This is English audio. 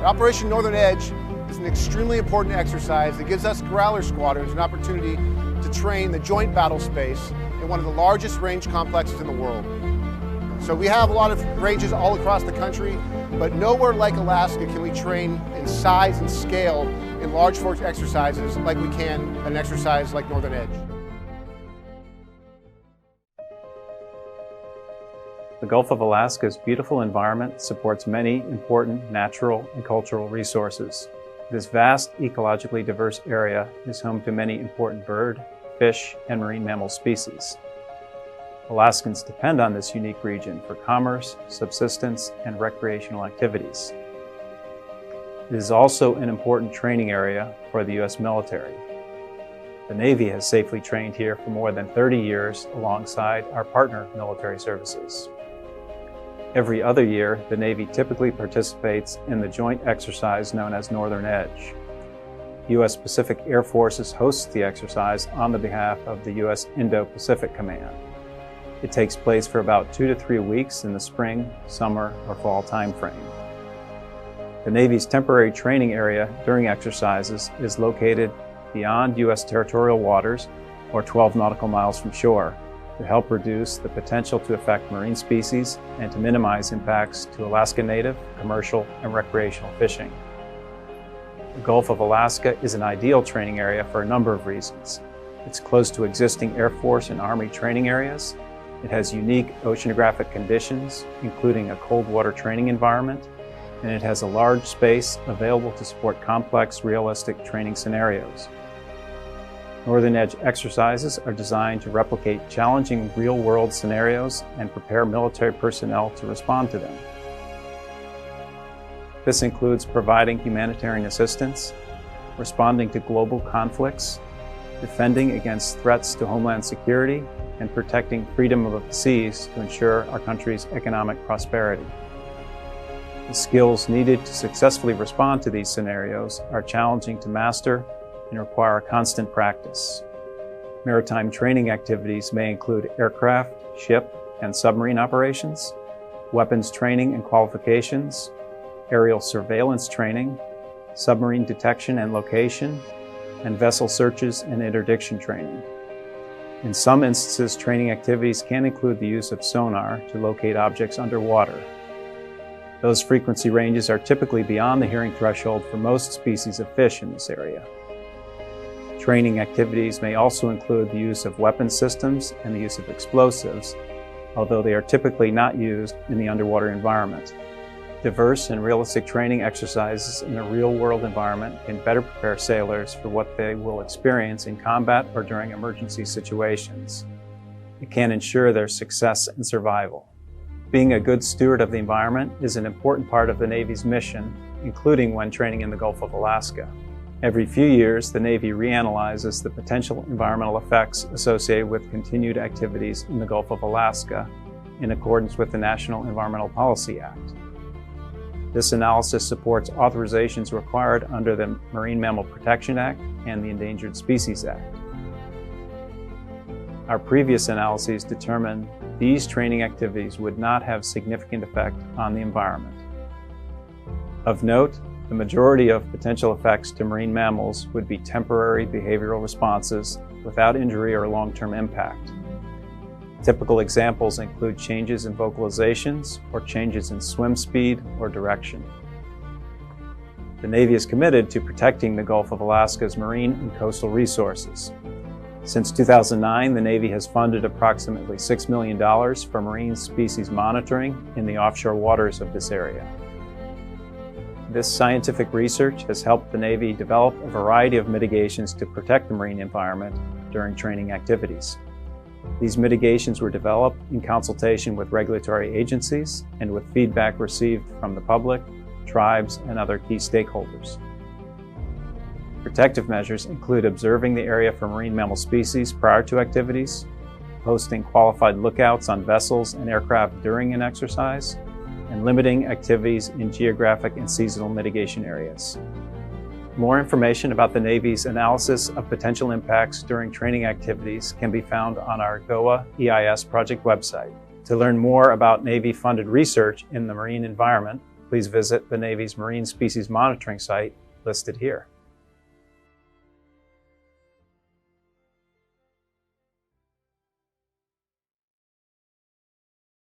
Operation Northern Edge is an extremely important exercise that gives us Growler squadrons an opportunity to train the joint battle space in one of the largest range complexes in the world. So we have a lot of ranges all across the country, but nowhere like Alaska can we train in size and scale in large force exercises like we can an exercise like Northern Edge. The Gulf of Alaska's beautiful environment supports many important natural and cultural resources. This vast, ecologically diverse area is home to many important bird, fish, and marine mammal species. Alaskans depend on this unique region for commerce, subsistence, and recreational activities. It is also an important training area for the U.S. military. The Navy has safely trained here for more than 30 years alongside our partner military services. Every other year, the Navy typically participates in the joint exercise known as Northern Edge. U.S. Pacific Air Forces hosts the exercise on the behalf of the U.S. Indo-Pacific Command. It takes place for about 2 to 3 weeks in the spring, summer, or fall timeframe. The Navy's temporary training area during exercises is located beyond U.S. territorial waters or 12 nautical miles from shore, to help reduce the potential to affect marine species and to minimize impacts to Alaska Native, commercial, and recreational fishing. The Gulf of Alaska is an ideal training area for a number of reasons. It's close to existing Air Force and Army training areas. It has unique oceanographic conditions, including a cold water training environment, and it has a large space available to support complex, realistic training scenarios. Northern Edge exercises are designed to replicate challenging real-world scenarios and prepare military personnel to respond to them. This includes providing humanitarian assistance, responding to global conflicts, defending against threats to homeland security, and protecting freedom of the seas to ensure our country's economic prosperity. The skills needed to successfully respond to these scenarios are challenging to master and require constant practice. Maritime training activities may include aircraft, ship, and submarine operations, weapons training and qualifications, aerial surveillance training, submarine detection and location, and vessel searches and interdiction training. In some instances, training activities can include the use of sonar to locate objects underwater. Those frequency ranges are typically beyond the hearing threshold for most species of fish in this area. Training activities may also include the use of weapon systems and the use of explosives, although they are typically not used in the underwater environment. Diverse and realistic training exercises in a real-world environment can better prepare sailors for what they will experience in combat or during emergency situations. It can ensure their success and survival. Being a good steward of the environment is an important part of the Navy's mission, including when training in the Gulf of Alaska. Every few years, the Navy reanalyzes the potential environmental effects associated with continued activities in the Gulf of Alaska in accordance with the National Environmental Policy Act. This analysis supports authorizations required under the Marine Mammal Protection Act and the Endangered Species Act. Our previous analyses determined these training activities would not have significant effect on the environment. Of note, the majority of potential effects to marine mammals would be temporary behavioral responses without injury or long-term impact. Typical examples include changes in vocalizations or changes in swim speed or direction. The Navy is committed to protecting the Gulf of Alaska's marine and coastal resources. Since 2009, the Navy has funded approximately $6 million for marine species monitoring in the offshore waters of this area. This scientific research has helped the Navy develop a variety of mitigations to protect the marine environment during training activities. These mitigations were developed in consultation with regulatory agencies and with feedback received from the public, tribes, and other key stakeholders. Protective measures include observing the area for marine mammal species prior to activities, posting qualified lookouts on vessels and aircraft during an exercise, and limiting activities in geographic and seasonal mitigation areas. More information about the Navy's analysis of potential impacts during training activities can be found on our GOA EIS project website. To learn more about Navy-funded research in the marine environment, please visit the Navy's Marine Species Monitoring site listed here.